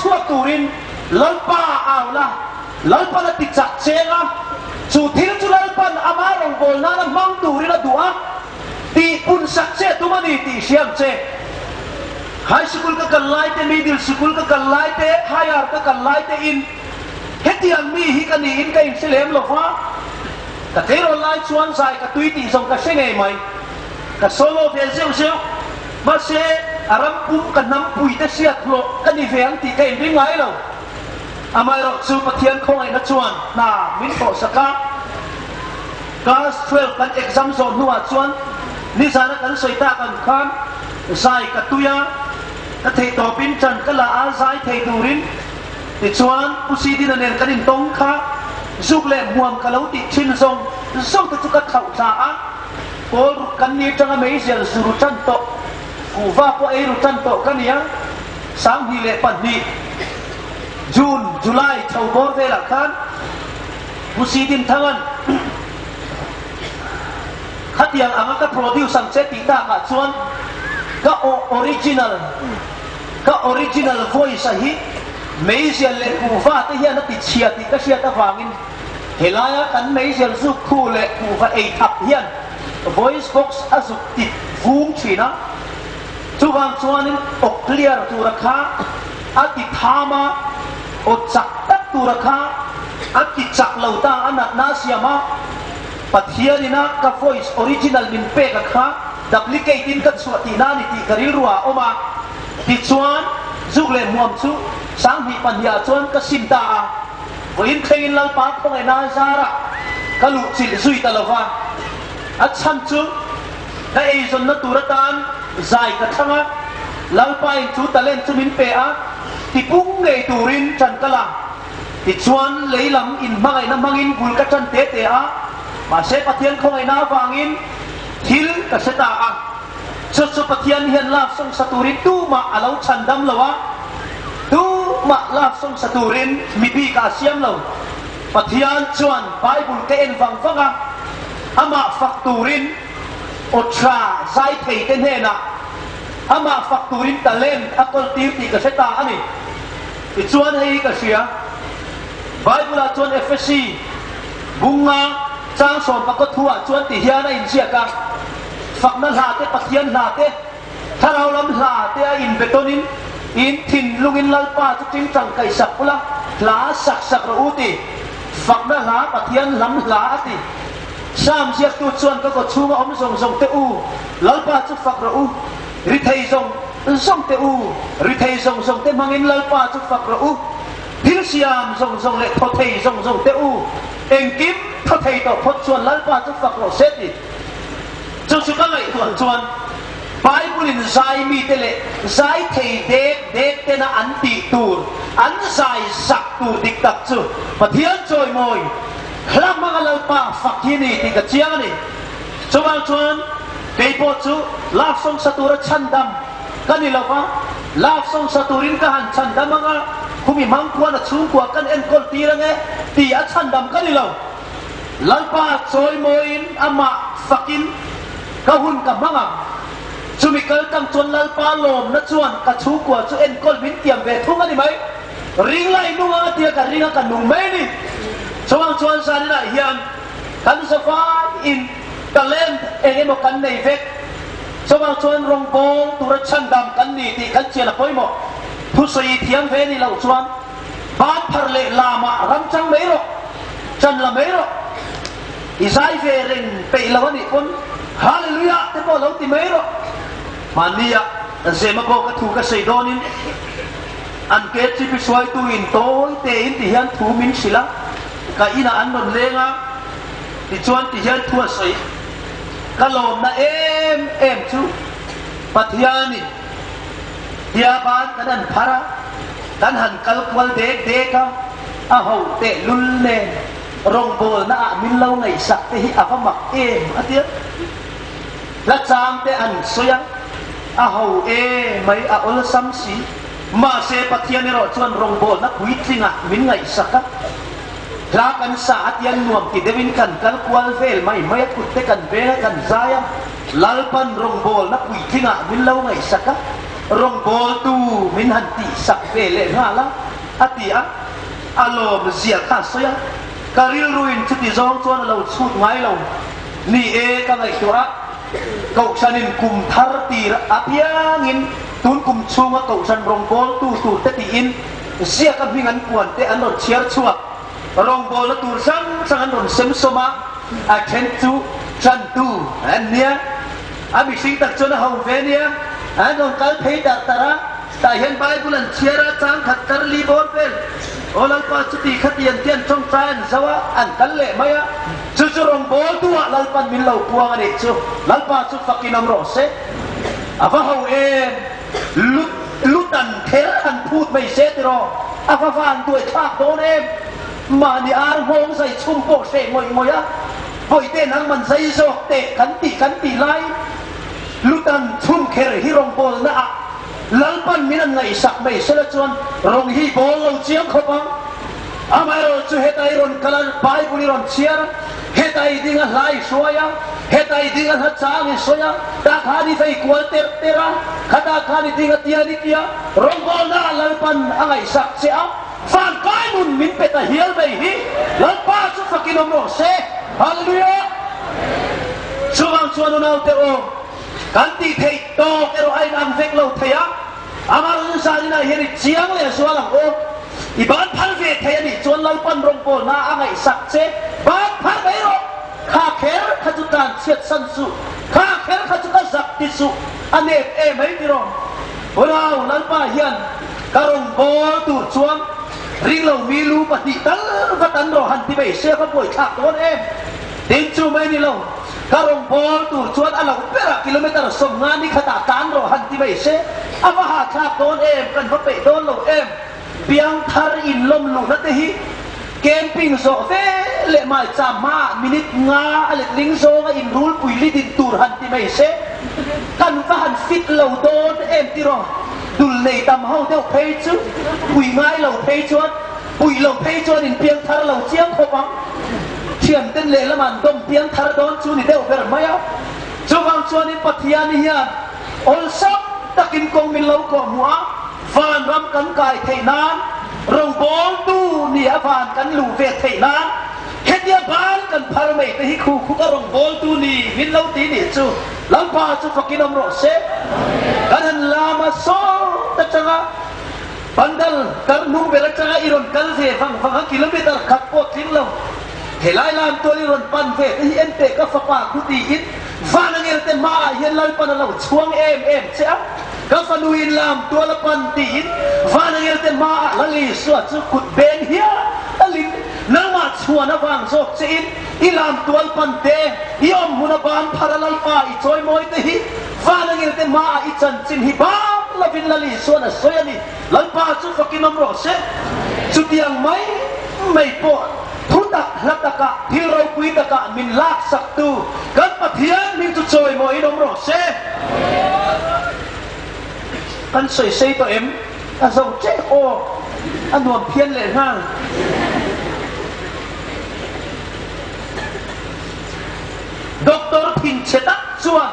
chua turin lalpa awla lalpa na tiksak chenga chu thil chu lalpan amarong bol na mang turin dua ti pun sakse tumani ti siam che high school ka kalai te middle school ka kalai te higher ka kalai te in hetiang mi hi kan in ka in selem lo fa ka tero lai chuan sai ka tuiti song ka senge mai ka solo vel seu seu ma se aram pum ka nam pui te siat lo ka ni veang ti ka in ring ngai lo amai ro chu pathian khong ai na chuan na min ko saka class 12 kan exam zone nuwa chuan ni sana kan soita kan khan sai ka tuya ka thei to pin chan ka la a sai thei durin ti chuan pusi din nen kan in tong kha zuk le muam ka lo ti chin song song tu ka thau sa a pol kan ni tanga mei sial suru chan to ku va po ei ru chan to kan ya sang hi le pan ni June July thau bor ve la khan pusi din thangan khatiang anga ka produce sang che ti ta ka chuan ka original voice hi meisial le ku fa te hian ti chia ti ka sia ta wangin helaya kan meisial su khu le ku fa ei thap hian voice box azuk ti vum china chuwang chuanin o clear tu rakha ati thama o chak tak tu rakha ati chak lauta ana na siama pathianina ka voice original min pe ka kha duplicate in ka chuati na ni ti karil ruwa oma ti chuan zukle muam chu sang hi panya chuan ka simta a voin khain lal pa khong ai na zara ka lu chil zui talawa at chan chu ka ei zon na turatan zai ka thanga lal pa in chu talent chu min pe a ti pung ngei turin chan kala ti chuan leilam in mangai na mangin gul ka chan te te a ma se pathian khong ai na wangin thil ka seta a chu pathian hian la song saturi tu ma alo chandam lawa tu ma la song saturin mi bi ka siam lo pathian chuan bible ke en wang wanga ama fakturin otra zai thei ten hena ama fakturin talent akol ti ka seta ani ti chuan hei ka sia bible a chuan fsc bunga chang som pa ko thua chuan ti hian a in sia ka fakna la te pathian la te tharau lam la te a in betonin in thin lungin lalpa chu ting chang kai sak pula la sak ro uti fakna la pathian lam la ati sam siak tu chuan ko chunga om song te u lalpa chu fak ro u ri thei song te u ri thei song te mangin lalpa chu fak ro u thil siam song le tho thei song te u engkim tho thei to phot chuan lalpa chu fak ro seti chu ka ngai chuan Bible in zai mi tele zai thei dek te na an ti tur an zai sak tur dik tak chu pathian choi moi hlam ma lalpa fakini ti ka chiani chuwang chuan peipo chu laf song satura chandam kanila pa laf song saturin ka han chandam nga kumi mangkwa na chungkwa kan en kol tirange ti a chandam kanila lalpa choi moin ama fakin kahun ka manga chumikal kang chon lalpa lom na chuan ka chu kwa chu en kol bin tiam ve thung ani mai ring lai nu nga tia ka ringa ka nung mai ni chuan san na hian kan safa in talent engemo kan nei vek chuan rong bol tura chandam kan ni ti kan chela poimo thu soi thiam ve ni lo chuan ba phar le lama ram chang mai ro chan la mai ro isai ve ring pe lawani pon hallelujah te ko lo ti mai ro mania zema ko ka thu ka sei donin an ke chi pi suai tu in toy te in ti hian thu min sila ka ina an non lenga ti chuan ti hian thu sei ka lom na em chu pathiani dia ban kanan phara dan han kal kwal de ka a ho te lul le rong bol na min lo ngai sak te hi ava mak atia la cham te an soya a ho mai a ol sam si ma se pathian ro chuan rong bol na pui tlinga min ngai saka la kan sa atian nuam ki devin kan kal kwal vel mai kut te kan be kan zaya lalpan rong bol na pui tlinga min lo ngai saka รองบอลตูมินหันติสักเวเลงาละอติอะอารมณ์เสียข้าเสียการิลรุนชุดที่สองส่วนเราชุดไม้เรานี่กันไอตัวกชันินกุมทาร์ตีระอภิยังอินตุนกุมชูงกชันรองบอลตูตูเตติอินเสียกับมิงันกวนเตอันนเชียร์ชัวรองบอลตูสังอันนเซมสมาอาเชนตูจันตูอันเนี้ยอาบิสิงตักจนเฮาเวเนียอันนนกัลเพย์ดัตตระแต่เห็นใบบุลันเชียร์จังขัดการลีบอลเป็นโอลัลปาจุติขัดยันเตียนจงใจอันสวะอันกันเละไหมอะจู่ๆรองบอลตัวลัลปันมิลลาวพวงอันนี้จู่ลัลปาจุดฟักกินน้ำร้อนเสอาว่าเฮาลุตันเทอันพูดไม่เสร็จหรออาว่าฟันตัวชากโดนมานี่อารมณ์ใส่ชุ่มโปเสงอยอะพอยเต้นังมันใส่โซเตะขันติไลลุตันชุ่มเครฮิรองบอลนะลัลปันมินันไงสักไม่เสร็จจวนรองฮีบอลเราเจียงเขาบังอามาเราจู่เหตุไอรอนกัลไปบุรีรอนเชียร์เหตุไอดิ้งอะไรสวยเหตุไอดิ้งอะไรจางสวยตาขานี่ไฟกวาดเตระขตาขานี่ดิ้งเตียนิเตียรองบอลน่าลัลปันอะไรสักเสียฟังก้อยนุนมินเปตาเฮียลไปฮีลัลปันสุฟักินอมโรเซฮาเลลูยาสุวรรณชวนเอาเตโอกันติเทโตเอโรไอนังเฟกเราเทียอามารุนสารินาเฮริเจียงเลยสวรรค์โออีบ้านพันเฟเทียนี่ชวนลัลปันรองบอลน่าอะไรสักเซบ้านพันไปหรอกข้าแค่ขจุตันเชียดสันสุข้าแค่ขจุตันสักติสุอันเอฟไม่ติรองเราลัลปาเฮียนการองบอลตูดชวนริงเรามีรูปฏิตันก็ตันรอหันที่ไปเสียก็ป่วยขาดตัวติงจูไม่นี่เราการองบอลตูดชวนอะไรก็เป็นกิโลเมตรสองงานนี่ขนาดการรอหันที่ไปเสียอาว่าหาขาดตัวกันเพราะไปโดนเราเพียงทาร์อินลมหลุดนั่นเองเกมปิ้งโซเฟเละมาจามามินิทงาอะไรลิงโซก็อินรูลปุยลิดินตูร์หันที่ไม่เสกันก็หันฟิตเราโดนที่รอดุลเลยตามเฮาเดียวเพย์จูปุยไม้เราเพย์จวดปุยเราเพย์จวดอินเพียงทาร์เราเจียงเขาบังเชียนเต้นเละละมันดมเพียงทาร์โดนจูนี่เดียวเป็นไหมอ่ะจูบังจวดอินปัทยานี่ฮะอลซับตะกินกงมินเราก็มัวฟันรำกันกายเทนานรองบอลตู้เนี่ยฟันกันลูเวทเทนานเฮ็ดยาบานกันพาร์เมย์ไปให้คู่ก็รองบอลตู้นี่มินเราตีนี่จูลังพาจูฟักกินอมโรเซกันลามาโซตะจังปันดัลกันนุ่งเบลจังอิรอนกันเฟฟังกิโลเมตรขับปอดทิ้งเราเฮลัยลามตัวอิรอนปันเฟที่เอ็นเตก็ฟักปากคุตีอินฟันเงินเต็มมาเห็นลายปันเราช่วงเอ็มเสียก็ฟันุอินลามตัวละปันตีอินฟันเงินเต็มมาละลีสวดสุขุดเบนเฮียละลินน้ำมาชัวนะฟังโซกเซอินอิลามตัวละปันเตยอมมุนบานพาราลฟ้าอิจอยมอยเตหิฟันเงินเต็มมาอิจันจินฮิบาละวินละลีสวดนะสวยนี่ลันปาจุฟักินน้ำรอเซจุดยังไม่ปวดทุตักลัตกะที่เราคุยตะกะมินลากสักตูกันปะเทียนมินจุดโจยมอยน้ำรอเซกันสวยๆตัวอันส่งเจ้าโออันนวลเพี้ยนเลยห้างด็อกเตอร์พินเชตักชวน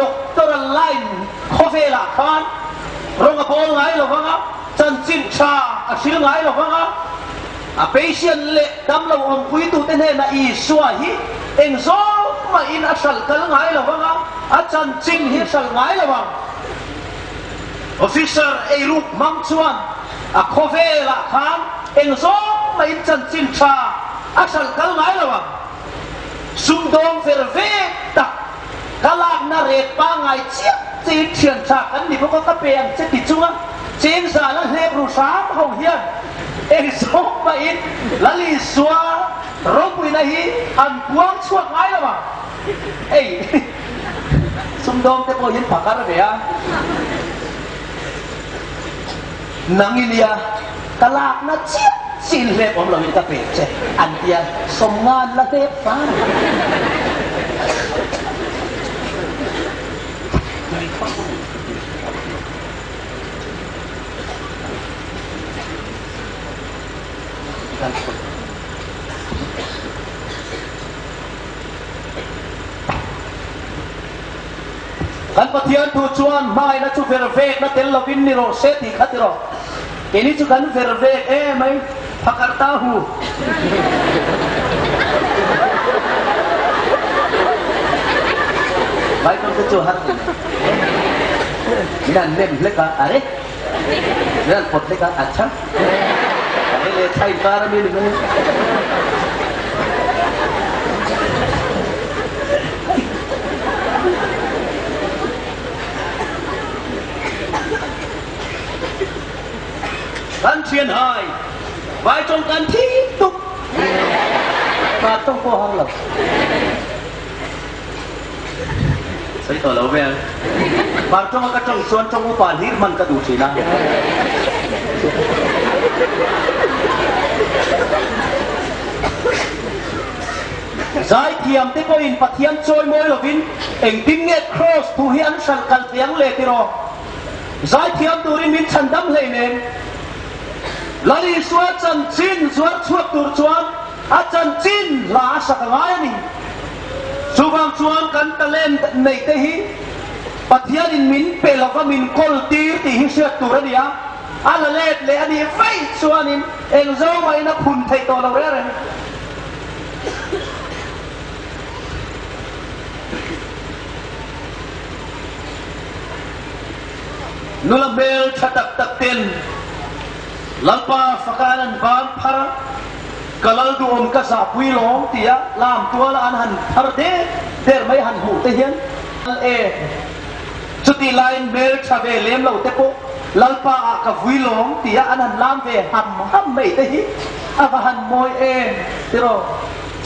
ด็อกเตอร์ไลน์คอเฟล่าฟานโรงกระโปรงไงหรอฟังอ่ะจันจินชาชื่อไงหรอฟังอ่ะเปเชียนเละดำเราอมคุยตูเต้นให้นาอีสวาฮีเอ็งโซมาอินอัศลกันไงหรอฟังอ่ะจันจินฮิสัลไงหรอฟังofficer ไอรูปมังชวนคอเฟล่าฟานเอ็งโซมาอินจันจินชาอัศลกันไงหรอฟังซุ่มดองเฟรเวตักกลางนาเรตป้าไงเจี๊ยบจีนเฉียนฉากกันนี่พวกก็เปลี่ยนเจติดจุงจีนสารละเฮบรูสามเขาเฮียนเอ็งโซมาอินละลีสัวรบปุยนาฮีอันพวงช่วงไงหรอฟังเอ้ยซุ่มดองเตโกยินผักอะไรเบียนังอินเดียกลากนะเจี๊ยบสินเล็บผมเราวินตะเปรเจอันเดียสมงานละเทพฟ้ากันป pathian tu chuan mai na chu vervek na tel lovin ni ro se ti khatiro ini chu kan vervek mai phakar tahu mai kon chu har nan nem leka are nan pot leka acha are le thai par mi niกันเชียนหายไว้จงกันที่ตุกมาต้องพ่อห้องหรอกใส่ตัวเราแม่บางช่วงก็จงส่วนจงอุปาลีมันก็ดูสินะสายเทียมที่ก็อินปะเทียมโจยมวยหลวินเอ็งทิ้งเง็ดครอสทูเฮียนสังกัดเสียงเล่ติรอสายเทียมตูริมินฉันดำเลยเนลาลีสวดจันจินสวดชวดตูจวนอาจันจินลาสักหลายนี่สุบางจวนกันตะเล่นในเตหิปัทยานินมินเปลก็มินคอลตีตีฮิเชตูระเดียอาละเล็ดเลยอันนี้ไฟชวนินเอ็งเจ้าไว้นักคุณไทยตัวเราเรื่องนุลเบลชัดตักเต็นลัลปาฟกันันบานพาระกลัลดูอมกษัตริย์วิโลงที่ยะลามตัวละอันหันพาระเดร์ไม่หันหูเทียนจุดที่ไลน์เบลชาเวเลมเราเตปลัลปาอากับวิโลงที่ยะอันหันลามเวหัมไม่เทียอาบหันมวยที่เรา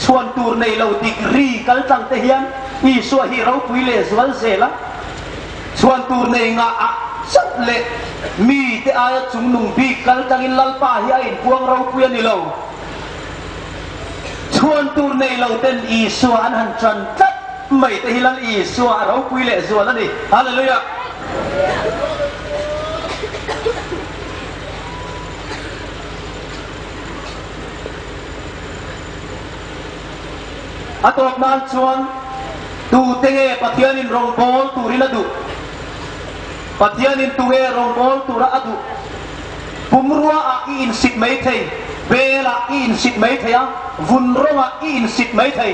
ชวนตูในเราดิกรีกัลจังเทียนอีสัวฮีเราคุยเลสวันเซละชวนตูในงาสักเล็กมีแต่อายจุงนุ่งบีกัลจังอินลัลปาฮิอินพวงเราคุยนี่เราชวนตูในเราเป็นอีสัวอันหันจันทัดไม่แต่ฮิลันอีสัวเราคุยเละสัวนั่นนี่ฮาเลลูยาอัตอกนั้นชวนตูเตงปะเทียนินรองโบลตูริลดูปะเทียนินตูเอรองโบลตูระอดูปุมรัวอาอินสิทไม่เทยเบลาอินสิทไม่เทยวุนรัวอินสิทไม่เทย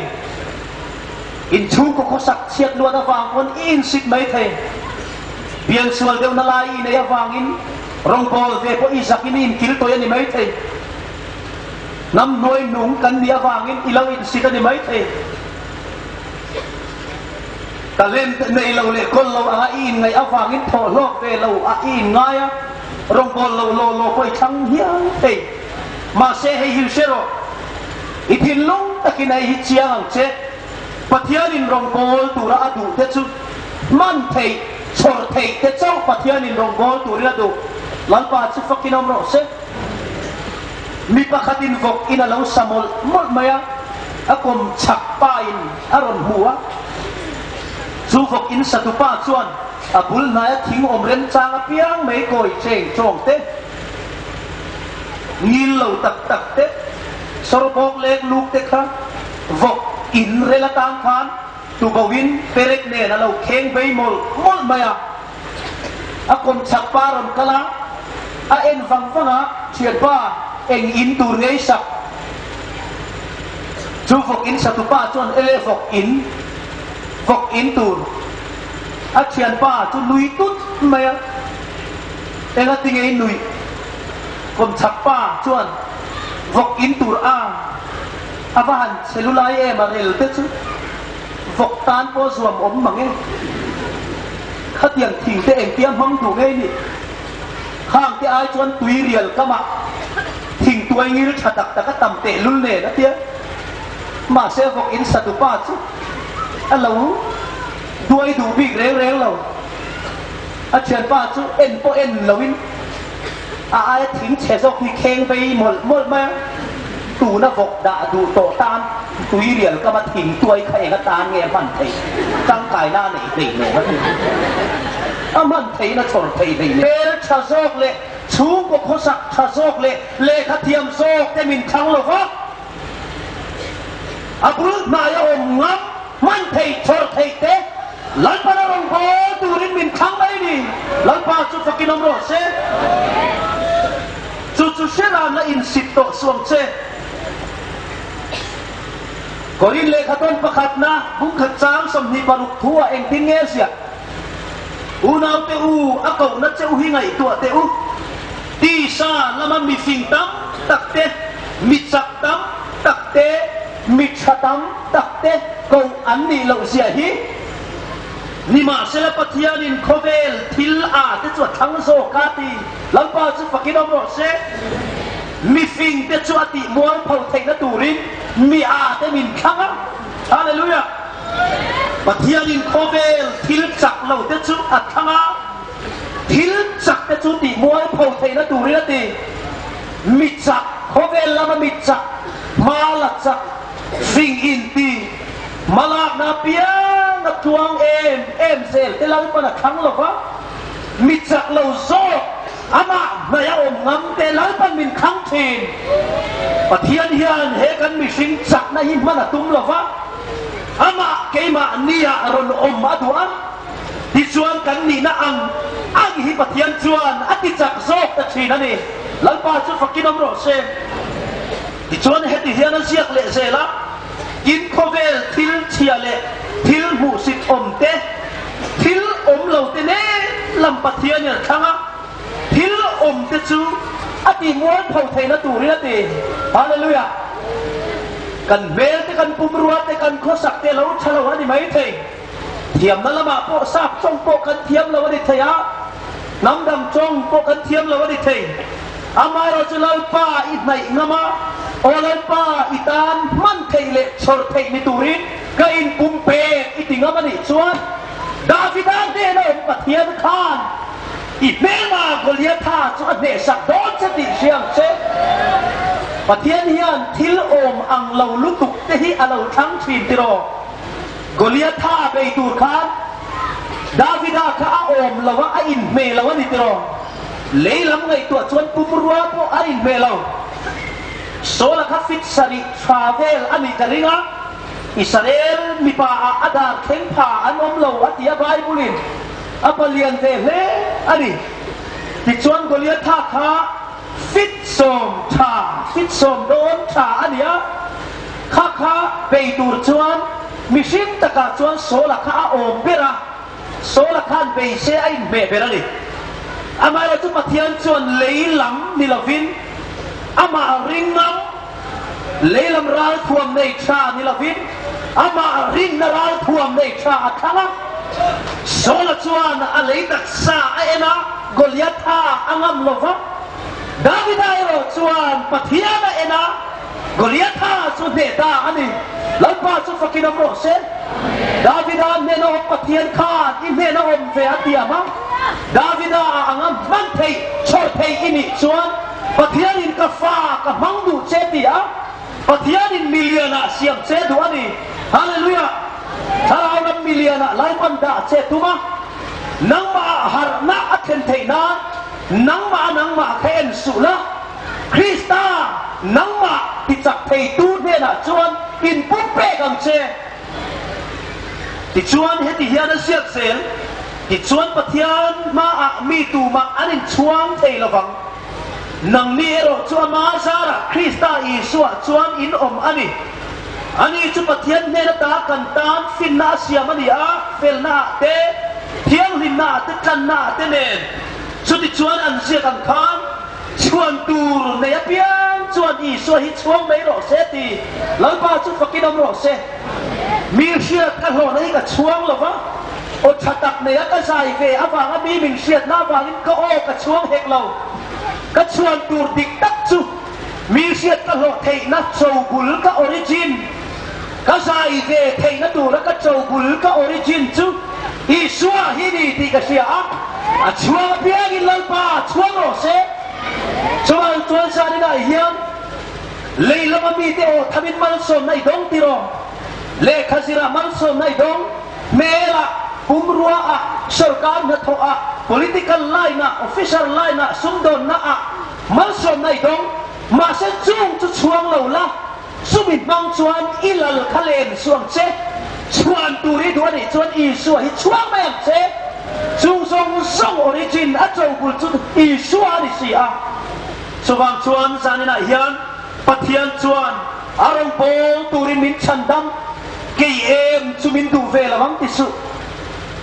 อินชูก็ขสักเชียดลวดฟังคนอินสิทไม่เทยเบียนส่วนเดียวนลายในยฟังอินรองโบลเวพออิสักอินกิลตัวยันไม่เทยน้ำน้อยหนุ่งกันเดียฟังอินอิลาอินสิทนี่ไม่เทยแต่เล่นในเราเล่นคนเราอาอินในอาฟังอินทอโลกเวเราอาอินง่ายรองบอลเราคอยทั้งเฮียเฮ้มาเซให้ฮิลเชโรอีทินลงตะกินไอฮิเชียงเจปะเทียนินรองบอลตัวระดูเทจุมันเทชอร์เทเทเจ้าปะเทียนินรองบอลตัวระดูหลังปาชิฟักกินอมโรเซมีปะขัดินฟกอินาลาสมอลหมดไหมอะอากมฉักป้าอินอารมณ์หัวซูฟกอินสัตุป้าชวนอาบุลนายทิ้งอมเรนจางเปียงไม่ก่อยเชงจงเตงิลเหล่าตักเตสรบกเล็กลูกเตครับวกอินเรลตางคานตูบวินเปรกเนนเราเข่งใบมลมายาอากมฉักป้ารำกลาอาเอ็นฟังฟังะเชียดป้าเอ็งอินตูเรสักซูฟกอินสัตุป้าชวนฟกอินตูอาเชียนป้าจุลุยตุ๊ดไม่อะเอ็งติงไอ้ลุยคนฉับป้าชวนวกอินตูร์อาบ้านเซลลูไลมาเรลเตชุวกตานโพสวมอมมังเองขัดยังทิ้งแต่เอ็งเตรียมห้องถูกไงนี่ข้างที่ไอ้ชวนตุยเรียลก็มาทิ้งตัวงี้รชัดแต่ก็ต่ำเตะลุ่นเล่นะเตี้ยมาเซฟวกอินสัตุป้าชุอันเราด้วยดูบีกเร็วเราอาเชียนป้าจุเอ็นโปเอ็นเราวินอาทิ้งเฉซอกที่เข่งไปหมดไหมตูน่ะฟกด่าดูโตตามตุยเหรียญก็มาทิ้งตัวไข่กระตานเงี้ยมันไทยจังกายหน้าหนีตีเนี่ยมันไทยนะชนไทยเนี่ยเบลชาโซกเลยชูกบโคสักชาโซกเลยเลขเทียมโซกแต่มินชังหรอวะอาบุลนายอมงับมันไทยชนไทยเต ลันปานารองโพตูรินมินขังไม่ดีลันปาจุดฟักินอมโรเซจุดเชรานละอินสิตโตสวงเซกอรินเลขต้นประคัดนะบุ้งขัดจางสมนิบารุกทัวเองทิ้งเงเสียอูนาวเตอูอากานัดเจ้าหิงไงตัวเตอูตีซาละมันมีฟิงตัมตักเตมิจักตัมตักเตมิชตัมตักเตกูอันนี้เราเสียฮีนี่มาเสลปฏิญาณินโคเวลทิลอาเตจวดทั้งโซกาตีลังปาจุฟักินอมโรเซมีฟิงเตจวติมัวเผาเทงนตูรินมีอาเตมินขังฮาเลลูยาปฏิญาณินโคเวลทิลจักเราเตจวอัดขังทิลจักเตจวติมัวเผาเทงนตูรินตีมิจักโคเวลละมิจักมาลักจักฟิงอินตีมาลากนาเปียนักทวงเอ็มเซลแต่เราไม่ปนักขังหรอกวะมิจักเราโซอามาเมื่ออมงำแต่เราไม่มินขังทีนปะเทียนเฮียนเฮกันมิสิงจักนะยินมันตุ้มหรอกวะอามาเกมานี่ยรนอมมาดูอันที่ชวนกันนี่นะอังฮิปะเทียนชวนอธิจักโซกตะชีนั่นนี่หลังป้าจุดฟักกินอมโรเซที่ชวนเฮติเฮียนเสียกเละเซละกินโคเวลทิลเชียเลทิลหมูสิอมเตทิลอมเหล่าเตเน่ลำปะเทียนเนี่ยขังอ่ะทิลอมเตจูอติม้วนเผาเทนตูเรียตีฮาเลลูยากันเบลเตกันปุ่มรัวเตกันโคสักเตเราชะละวันนี่ไม่เทเทียมนั่นละมาโปซาบจงโปกันเทียมละวันนี่เทียน้ำดำจงโปกันเทียมละวันนี่เทอามาเราจะเล่าป้าอีกไหนงามาโอเล่าป้าอีตานมันเทเลชอร์เทมิตูรินก็อินปุ่มเปอีติงามันนี่ส่วนดาวิดานเดนอมปะเทียนคานอีเมมาโกเลียธาส่วนเนสักโดนสติเชียงเซปะเทียนเฮียนทิลโอมอังเหล่าลุตุกเตหิอาเหล่าทั้งชีนติโรโกเลียธาไปตูคานดาวิดาข้าโอมละวะอินเมละวะนิติโรเลยลำไงตัวชวนปุ่มรัวพวกอินเมลาโซลาคาฟิตสริฟาเวลอันนี้กันริงะอิสราเอลมีป่าอาดาเข่งผ่าอันอมเหลาอัติยาไบบุลินอัปเลียนเทเลอันนี้ที่ชวนกเลียท่าข้าฟิตสมชาฟิตสมโดนชาอันนี้ข้าไปดูชวนมิชินตะกาชวนโซลาคาโอมเบระโซลาคานไปเซอินเบระนี่อามาเราจะมาเทียนชวนเลยลำนิลวินอามาริงน้ำเลยลำร้ายท่วมในชานิลวินอามาริงนร้ายท่วมในชาทั้งโซลชวนอะไรตักษาเอ็นะกอลิยาธาอังอัมโลฟะดาวิดาโรชวนปะเทียนเอ็นะกอลิยาธาสุดเดตาอันนี้หลังป้าสุดฟักกินอมโรเซดาวิดาเนโนปะเทียนขาดอินเนโนอมเฟียเตียมั้งดาวิดาอังอัมมันเทยชอเทยอินิชวนปะเทียนินกาฟ้ากับมังดูเซติอาปะเทียนินมิลเลียนาเสียมเซดูอันนี้ฮาเลลูยาถ้าเรานำมิลเลียนาไล่ปันดาเซตุมานังมาหาร์นาอัคเคนเทนานังมาเคนสุละคริสตานังมาติจักเทตูเนนะชวนอินปุ๊บเปกังเซติชวนเฮติเฮียนเสียเซลติชวนปะเทียนมามีตูมาอันนี้ชวนเทละฟังนังนี้เราชวนมาซาระคริสตาอิสวะชวนอินอมอันนี้จุปะเทียนเนรตากันตานฟินนาเซียมันยาเฟลนาเตเทียงลินนาเตกันนาเตเนนสุดที่ชวนอันเสียกันคานชวนตูรในเปียนชวนอีสวะฮิชวงไม่รอเซตีหลังป้าจุฟักกินอมรอเซมีเชียกันหล่อในกับชวงหรอวะอดชัดตักเนี่ยก็ใส่เกอฟังมีมิงเชียดหน้าฟังก็โอ้กับชวงเฮกเราก็ชวนตูดิกตักจุมีเชียดก็หล่อเทนัดโจกุลก็ออริจินก็ใส่เกเทนัดตูแล้วก็โจกุลก็ออริจินจุอีสวะฮินีที่ก็เสียชวงเพียงอินลังป้าชวงโรเซชวงชวนชาดินาเฮียนเลยละมันมีเตโอทำเป็นมันสมในดงติโรเลขาสิระมันสมในดงเมล่าปุ่มรัวสรการนัทโอpolitical line official line สุนดอนมันสมในดงมาเส้นจุงจะชวงเหล่าละสุบิดบางชวนอิลลทะเลสวงเซ ชวนตูริดวนี่ชวนอีสัวฮิช่วงไม่เจ็บจุงส่งออริจินอาจงกุลจุดอีสัวนี่สิอ่ะสว่างชวนสานินาเฮียนปะเทียนชวนอารมณ์โปตูริมินชันดำเกยเอ็มจุมินดูเวลวังติสุ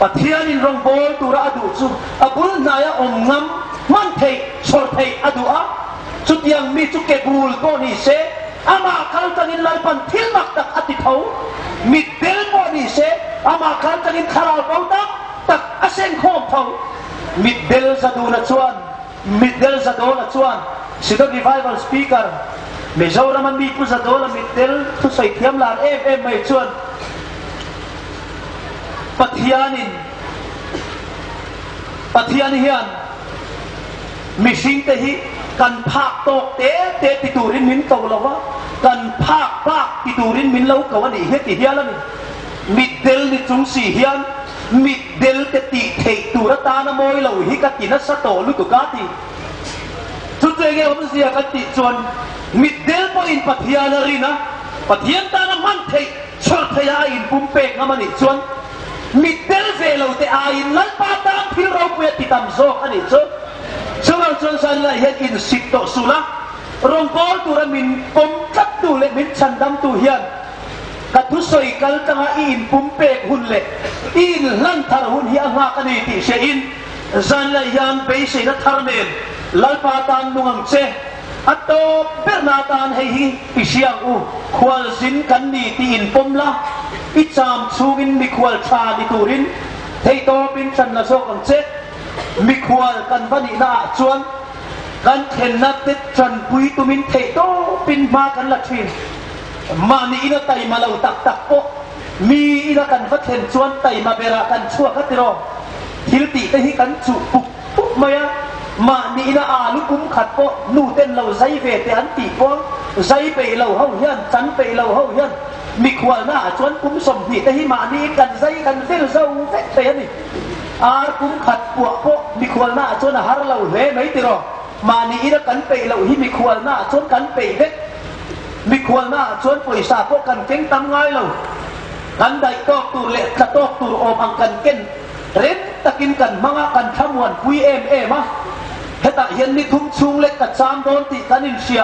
ปะเทียนินรองโปตูระอดูจุอบุลนายอมงำมันเทชอร์เทอดูอ่ะจุดยังมีจุกเกบูลก็นี่เสอามาคันตันินไลปันทิลมักตักอติเขามิดเดลก็นี่เสอามาคันตันินคาราเบาตักอาเซนโคมเขามิดเดลซาดูนะชวนมิดเดลซาดูนะชวนสิดรีไวเวลสปีกเกอร์เมจาวรามันมีผู้ซาดูละมิดเดลทุกใส่เทียมลานไม่ชวนปัทยานิเฮียนมิชิงเตหิกันภาคโตเตติตูรินมินเกาละวะกันภาคติตูรินมินเล่ากวันนี้เฮติเฮียละนี่มิดเดลนี่จุงสีเฮียนมิดเดลติเทตูระตานโมยเล่าฮิกตินัสโตลุตุกาติทุกเรื่องมันเสียกติจวนมิดเดลพออินปัทยานารีนะปัทยาตานามันเทชอร์ทยาอินปุ่มเป็กนามันนี่จวนมิดเดลเวลาเตอาอินลันปาตามที่เราเวติตัมโซอันนี้จวนสมัยจนสันละเห็นอินสิตโตสุละรองกอลตุระมินปมกัดตุเลมินชันดำตุเฮียนกัดทุสอยกัลตังอินปุ่มเปกหุ่นเละอินลันทารหุ่นเฮียงากันนี่ติเชอินสันละยันเปย์เสนทารเมนลัลปาตานนุงังเซอัตโตเบรนาตานให้ฮิอิเชียงอูควอลซินกันนี่ติอินปมละอิจามชูวินมิควอลชาดิตูรินเทโตปินชันละโซกังเซมิควอลกันวันนี้น่าชวนกันเห็นนัดติดจันปุยตุมินเทโตปินมากันละชินมานี่อินะไตมาเราตักโปมีอินะกันวัดเห็นชวนไตมาเบรากันชั่วกัตติโรฮิลติแต่ฮิกันจุปุ๊บมายามานี่อินะอาลุกุมขัดโปนูเต้นเราใจเวทอันติโปใจไปเราเฮาเฮียนจันไปเราเฮาเฮียนมิควอลน่าชวนกุมสมหิแต่ฮิมานี่กันใจกันเฟลเซาเฟตเตนี่อากุมขัดปวกโปมิควอลน่าชวนหาเราเล่ไม่ติโรมานี่อินะกันไปเราฮิมิควอลน่าชวนกันไปเวทมิควอลน่าชวนปุยซาโปกันเก่งตำง่ายเรากันได้ตอกตูเละกระตอกตูโอมังกันเก่งเร็ดตะกินกันมังกันขมวนคุยมะเฮตาเห็นมีทุ่งชุงเล็กกับจามโดนติกันอินเชีย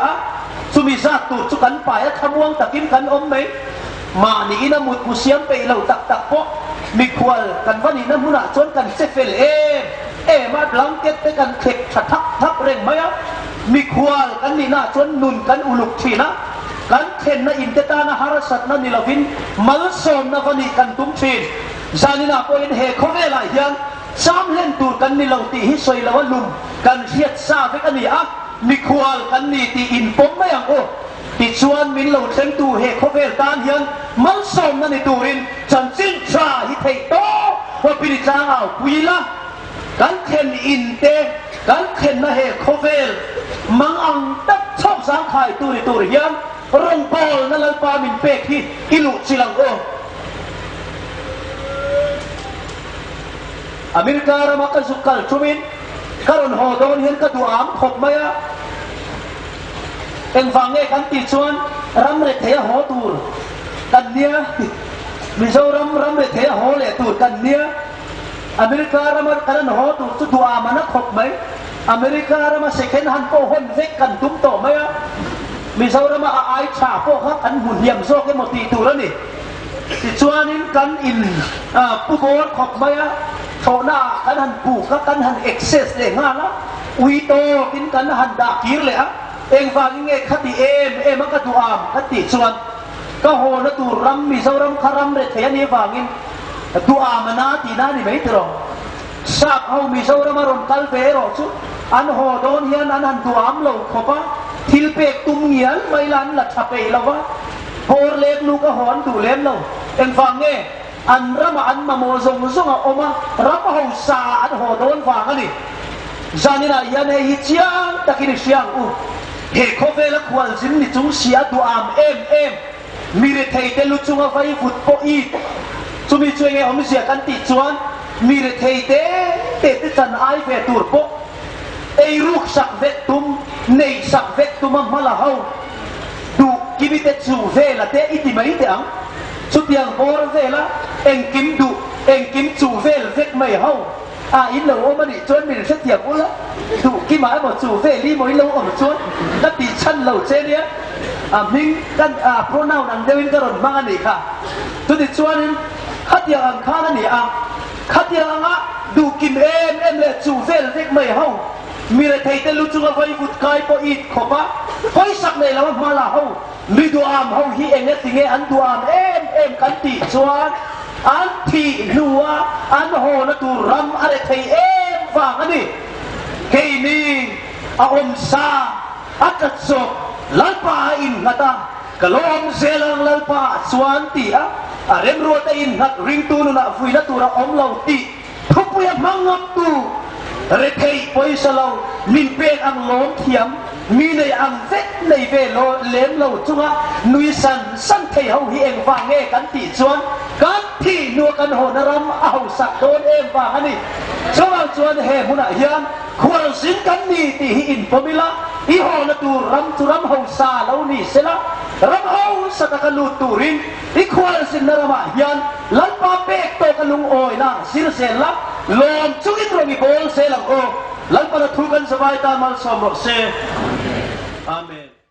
สุมิซาตูจุกันไปขมวงตะกินกันอมไหมมานี่อินะมุดมุเซียมไปเราตักโปมิควอลกันวันนี้นะมุนาชวนกันเซฟเฟลมาหลังเก็ตกันเข็กทักเร่งไหมมิควอลกันนี่น่าชวนนุนกันอุลุกทีนะกันเข็นนะอินเตตานะฮารัสัตนะนิลาวินมัลซอมนะวันนี้กันตุ้มทีจานินาโปอินเฮคเวลาเฮียนสามเล่นตูกันนิลาวตีฮิสอยละวันลุมกันเชียดซาเฟกันนี่มิควอลกันนี่ตีอินปมไม่ยังโอติชวนมินเหล่าเซงตูเฮคเวลตานเฮียนมัลซอมนั่นในตูรินจันจินชาฮิเทโตว่าปิริจางเอาคุยละกันเข็นอินเตกันเข็นนะเฮคเวลมังอังตักชอบสางขายตูริเฮียนรงบอลนั่นลัลปามินเปกที่อิลุชิลังโออเมริการามากันสุกัลชุมินการอนฮอดอนเห็นกระดูอามขบมายะเอ็งฟังเอกันติดชวนรำเรทเทียหอตูรกันเนี้ยมิโซรำเรทเทียหอเลตูรกันเนี้ยอเมริการามากันหอตูรสุดดูอามันนักขบไหมอเมริการามาเซคันฮันโปฮอนเวกกันตุ้มโตไหมอะมิโซรามาไอชาโปฮักอันหุ่นเยี่ยมโซกหมดตีตูแล้วนี่ติดชวนนี้กันอินผู้โบสขบไหมอะโชน่ากันหันปูกันหันเอ็กเซสเลยงานละวีโตกินกันหันดากีร์เลยอะเองฟังยังไงคติมันก็ตัวอามคติส่วนก็โหนตัวรำมีเสารำคารำเรทเทียนี่ฟังยินตัวอามันนาตีน่านี่ไม่ตรงสักเอามีเสารำมารมกัลเฟรอชุอันโหโดนเฮียนอันหันตัวอามเราขบะทิลเปกตุ้มเงียนไม่ลันหลักฉะเปย์เราวะโหเล็บลูกก็หอนดูเล่นเราเองฟังไงอันรำอันมาโมซงอ่ะอมารำหัวซาอันโหโดนฟังอันนี้จานินายันเฮิจิยังตะกินเชียงอูเฮโคเฟลควอลซินนิจุงเสียตัวอามมีเรทไทเตลุจุงเอาไฟฟุตโปอีจุมีช่วยไงผมเสียกันติดชวนมีเรทไทเตติดจันไอเฟตูร์โปไอรูกสักเวตุมในสักเวตุมมาละเฮาดูกิบิเตจูเวละเตอิติไม่เตอัง ชุดยังโบรเซละเอ็งกิมดุเอ็งกิมจูเฟลเฟกไม่เฮาอินโลมันดิจวนมีเสียกูละดุกี่หมายบอกจูเฟลี่มอินโลอมจวนนัดติชันเหล่าเจเนียมิงกันโปรนาวนังเดวินกระรอนมังอันนี้ค่ะตุดิจวนขัดยังข้านั่นนี่ขัดยังดูกิมเอ็มเลยจูเฟลเฟกไม่เฮามีอะไรที่จะรู้จุงเอาไว้บุตรกายพออีกขบะพอสักในแล้วมาละเฮามีดูอามเฮาฮีเองเนี่ยสิ่งอันดูอามเอ็มกันติจวนอันที่นัวอันโหนตูรำอะไรที่ฟังอันนี้เฮนี่อมซาอักษรลัลปาอินนัตากลอมเซลังลัลปาสวนตีเร็มรัวตีนนักริงตูนุนะฟุยนัตูระอมเหล่าตีทุกเวียมังงับตูเรทปอยสลาวมินเป็นอังล้อมเทียมมีในอังเวทในเวโลเลมเราจุงะนุยสันเที่ยวฮีเองฟังเอกันติจวนกันที่นัวกันโหนรำเอาสักโดนเองฟังอันนี้ชาวจวนเฮมุนะยันควรสินกันนี่ที่ฮีอินพมิละอีโหนตูรำตุรำเฮาซาเหล่านี้เสละรำเฮาสักกันลูตูรินอีควรสินนรมายันลัลปาเปกโตกันลุงโอยนะสิรเซละลมจุกิตรงอีโบลเซลังโอลัลปาทุกันสบายตามัลสมรเซอาเมน